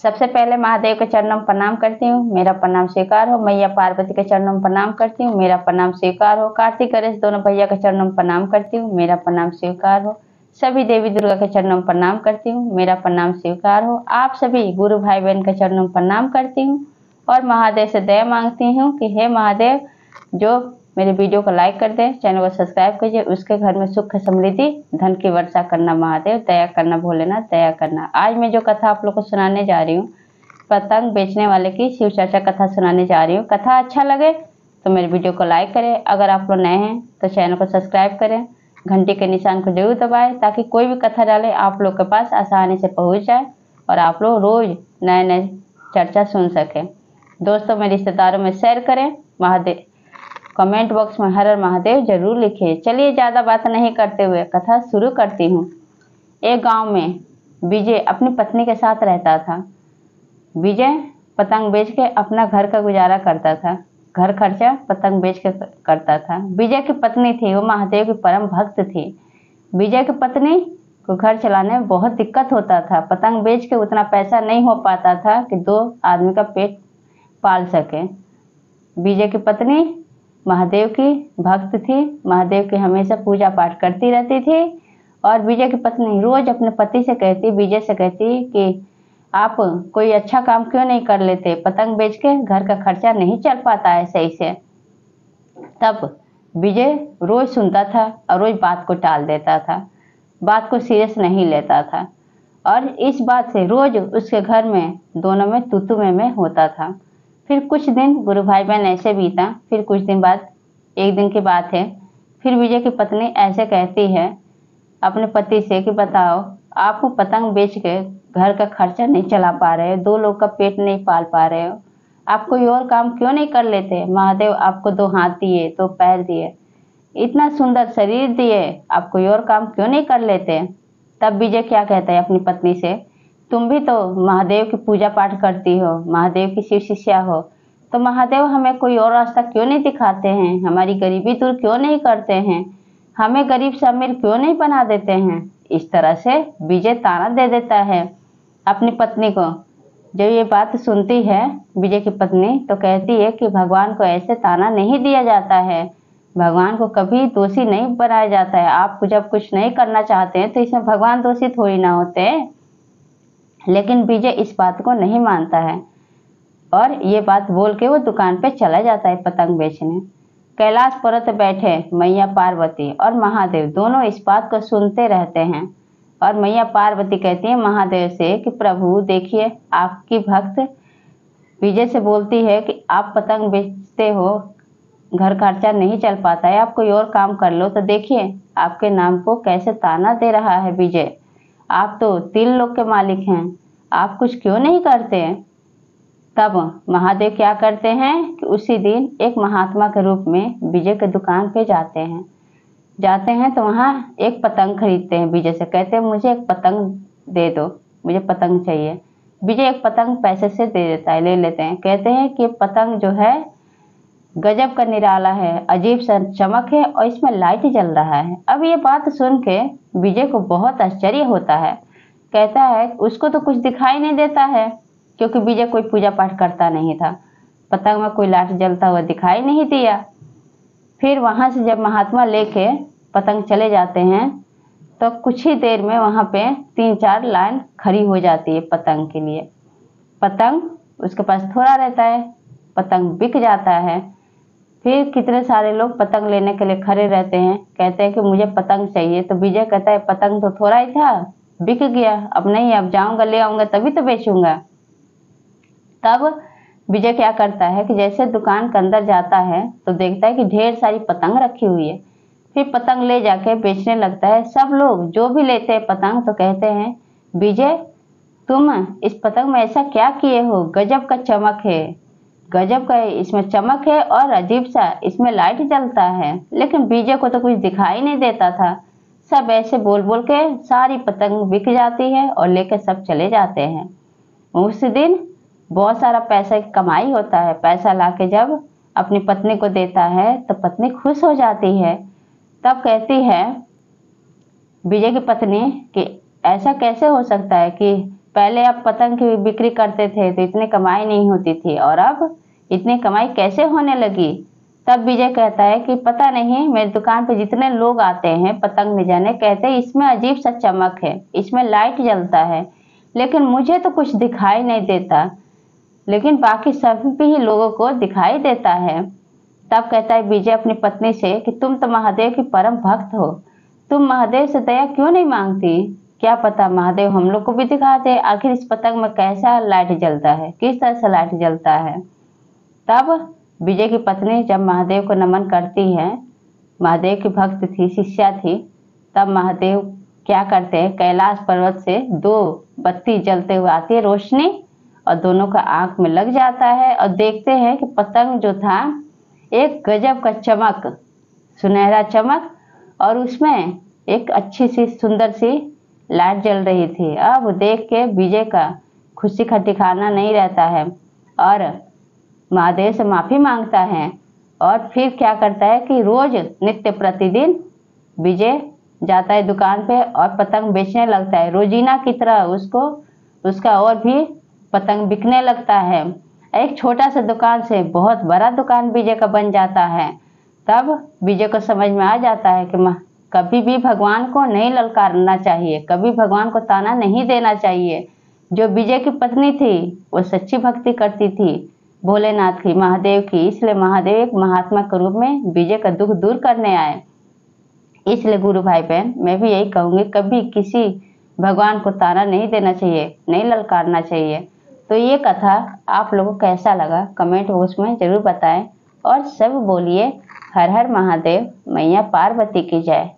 सबसे पहले महादेव के चरणों में प्रणाम करती हूँ, मेरा प्रणाम स्वीकार हो। मैया पार्वती के चरणों में प्रणाम करती हूँ, मेरा प्रणाम स्वीकार हो। कार्तिक गणेश दोनों भैया के चरणों में प्रणाम करती हूँ, मेरा प्रणाम स्वीकार हो। सभी देवी दुर्गा के चरणों में प्रणाम करती हूँ, मेरा प्रणाम स्वीकार हो। आप सभी गुरु भाई बहन के चरणों में प्रणाम करती हूँ और महादेव से दया मांगती हूँ कि हे महादेव, जो मेरे वीडियो को लाइक कर दे, चैनल को सब्सक्राइब कीजिए, उसके घर में सुख समृद्धि धन की वर्षा करना। महादेव दया करना, भोलेनाथ दया करना। आज मैं जो कथा आप लोग को सुनाने जा रही हूँ, पतंग बेचने वाले की शिव चर्चा कथा सुनाने जा रही हूँ। कथा अच्छा लगे तो मेरे वीडियो को लाइक करें। अगर आप लोग नए हैं तो चैनल को सब्सक्राइब करें, घंटी के निशान को जरूर दबाएं ताकि कोई भी कथा डाले आप लोग के पास आसानी से पहुँच जाए और आप लोग रोज नए नए चर्चा सुन सकें। दोस्तों में, रिश्तेदारों में शेयर करें। महादेव कमेंट बॉक्स में हर हर महादेव जरूर लिखिए। चलिए ज़्यादा बात नहीं करते हुए कथा शुरू करती हूँ। एक गांव में विजय अपनी पत्नी के साथ रहता था। विजय पतंग बेच के अपना घर का गुजारा करता था, घर खर्चा पतंग बेच के करता था। विजय की पत्नी थी, वो महादेव की परम भक्त थी। विजय की पत्नी को घर चलाने में बहुत दिक्कत होता था। पतंग बेच के उतना पैसा नहीं हो पाता था कि 2 आदमी का पेट पाल सके। विजय की पत्नी महादेव की भक्त थी, महादेव की हमेशा पूजा पाठ करती रहती थी। और विजय की पत्नी रोज अपने पति से कहती, विजय से कहती कि आप कोई अच्छा काम क्यों नहीं कर लेते, पतंग बेच के घर का खर्चा नहीं चल पाता है सही से। तब विजय रोज सुनता था और रोज बात को टाल देता था, बात को सीरियस नहीं लेता था। और इस बात से रोज उसके घर में दोनों में तू में होता था। फिर कुछ दिन गुरु भाई बहन ऐसे बीता। फिर कुछ दिन बाद, एक दिन की बात है, फिर विजय की पत्नी ऐसे कहती है अपने पति से कि बताओ, आप पतंग बेच के घर का खर्चा नहीं चला पा रहे हो, 2 लोग का पेट नहीं पाल पा रहे हो, आप कोई और काम क्यों नहीं कर लेते। महादेव आपको 2 हाथ दिए, 2 पैर दिए, इतना सुंदर शरीर दिए, आप कोई और काम क्यों नहीं कर लेते। तब विजय क्या कहता है अपनी पत्नी से, तुम भी तो महादेव की पूजा पाठ करती हो, महादेव की शिव शिष्या हो, तो महादेव हमें कोई और रास्ता क्यों नहीं दिखाते हैं, हमारी गरीबी दूर क्यों नहीं करते हैं, हमें गरीब से अमीर क्यों नहीं बना देते हैं। इस तरह से विजय ताना दे देता है अपनी पत्नी को। जब ये बात सुनती है विजय की पत्नी तो कहती है कि भगवान को ऐसे ताना नहीं दिया जाता है, भगवान को कभी दोषी नहीं बनाया जाता है। आप जब कुछ नहीं करना चाहते हैं तो इसमें भगवान दोषी थोड़ी ना होते हैं। लेकिन विजय इस बात को नहीं मानता है और ये बात बोल के वो दुकान पे चला जाता है पतंग बेचने। कैलाश पर्वत बैठे मैया पार्वती और महादेव दोनों इस बात को सुनते रहते हैं। और मैया पार्वती कहती है महादेव से कि प्रभु देखिए, आपकी भक्त विजय से बोलती है कि आप पतंग बेचते हो, घर खर्चा नहीं चल पाता है, आप कोई और काम कर लो। तो देखिए आपके नाम को कैसे ताना दे रहा है विजय, आप तो 3 लोग के मालिक हैं, आप कुछ क्यों नहीं करते हैं। तब महादेव क्या करते हैं कि उसी दिन एक महात्मा के रूप में विजय के दुकान पे जाते हैं तो वहाँ एक पतंग खरीदते हैं। विजय से कहते हैं मुझे एक पतंग दे दो, मुझे पतंग चाहिए। विजय एक पतंग पैसे से दे देता है, ले लेते हैं। कहते हैं कि पतंग जो है गजब का निराला है, अजीब सा चमक है और इसमें लाइट जल रहा है। अब ये बात सुन के विजय को बहुत आश्चर्य होता है। कहता है उसको तो कुछ दिखाई नहीं देता है, क्योंकि विजय कोई पूजा पाठ करता नहीं था, पतंग में कोई लाइट जलता हुआ दिखाई नहीं दिया। फिर वहां से जब महात्मा लेके पतंग चले जाते हैं तो कुछ ही देर में वहां पे 3-4 लाइन खड़ी हो जाती है पतंग के लिए। पतंग उसके पास थोड़ा रहता है, पतंग बिक जाता है। फिर कितने सारे लोग पतंग लेने के लिए खड़े रहते हैं, कहते हैं कि मुझे पतंग चाहिए। तो विजय कहता है पतंग तो थोड़ा ही था, बिक गया, अब नहीं, अब जाऊंगा ले आऊंगा तभी तो बेचूंगा। तब विजय क्या करता है कि जैसे दुकान के अंदर जाता है तो देखता है कि ढेर सारी पतंग रखी हुई है। फिर पतंग ले जाके बेचने लगता है। सब लोग जो भी लेते हैं पतंग तो कहते हैं विजय, तुम इस पतंग में ऐसा क्या किए हो, गजब का चमक है, गजब का इसमें चमक है और अजीब सा इसमें लाइट जलता है। लेकिन विजय को तो कुछ दिखाई नहीं देता था। सब ऐसे बोल बोल के सारी पतंग बिक जाती है और लेकर सब चले जाते हैं। उस दिन बहुत सारा पैसा की कमाई होता है। पैसा लाके जब अपनी पत्नी को देता है तो पत्नी खुश हो जाती है। तब कहती है विजय की पत्नी कि ऐसा कैसे हो सकता है कि पहले आप पतंग की बिक्री करते थे तो इतनी कमाई नहीं होती थी, और अब इतनी कमाई कैसे होने लगी? तब विजय कहता है कि पता नहीं, मेरी दुकान पे जितने लोग आते हैं पतंग ले जाने, कहते हैं इसमें अजीब सा चमक है, इसमें लाइट जलता है, लेकिन मुझे तो कुछ दिखाई नहीं देता, लेकिन बाकी सभी ही लोगों को दिखाई देता है। तब कहता है विजय अपनी पत्नी से कि तुम तो महादेव की परम भक्त हो, तुम महादेव से दया क्यों नहीं मांगती? क्या पता महादेव हम लोग को भी दिखा दे, आखिर इस पतंग में कैसा लाइट जलता है, किस तरह से लाइट जलता है। तब विजय की पत्नी जब महादेव को नमन करती है, महादेव की भक्त थी, शिष्या थी, तब महादेव क्या करते हैं, कैलाश पर्वत से 2 बत्ती जलते हुए आती है रोशनी, और दोनों का आंख में लग जाता है, और देखते हैं कि पतंग जो था एक गजब का चमक, सुनहरा चमक, और उसमें एक अच्छी सी सुंदर सी लाइट जल रही थी। अब देख के विजय का खुशी का ठिकाना नहीं रहता है, और महादेव से माफी मांगता है, और फिर क्या करता है कि रोज नित्य प्रतिदिन विजय जाता है दुकान पे और पतंग बेचने लगता है। रोजीना की तरह उसका और भी पतंग बिकने लगता है। एक छोटा सा दुकान से बहुत बड़ा दुकान विजय का बन जाता है। तब विजय को समझ में आ जाता है कि कभी भी भगवान को नहीं ललकारना चाहिए, कभी भगवान को ताना नहीं देना चाहिए। जो विजय की पत्नी थी वो सच्ची भक्ति करती थी भोलेनाथ की, महादेव की, इसलिए महादेव एक महात्मा के रूप में विजय का दुख दूर करने आए। इसलिए गुरु भाई बहन, मैं भी यही कहूंगी, कभी किसी भगवान को ताना नहीं देना चाहिए, नहीं ललकारना चाहिए। तो ये कथा आप लोगों को कैसा लगा कमेंट बॉक्स में जरूर बताएं, और सब बोलिए हर हर महादेव, मैया पार्वती की जय।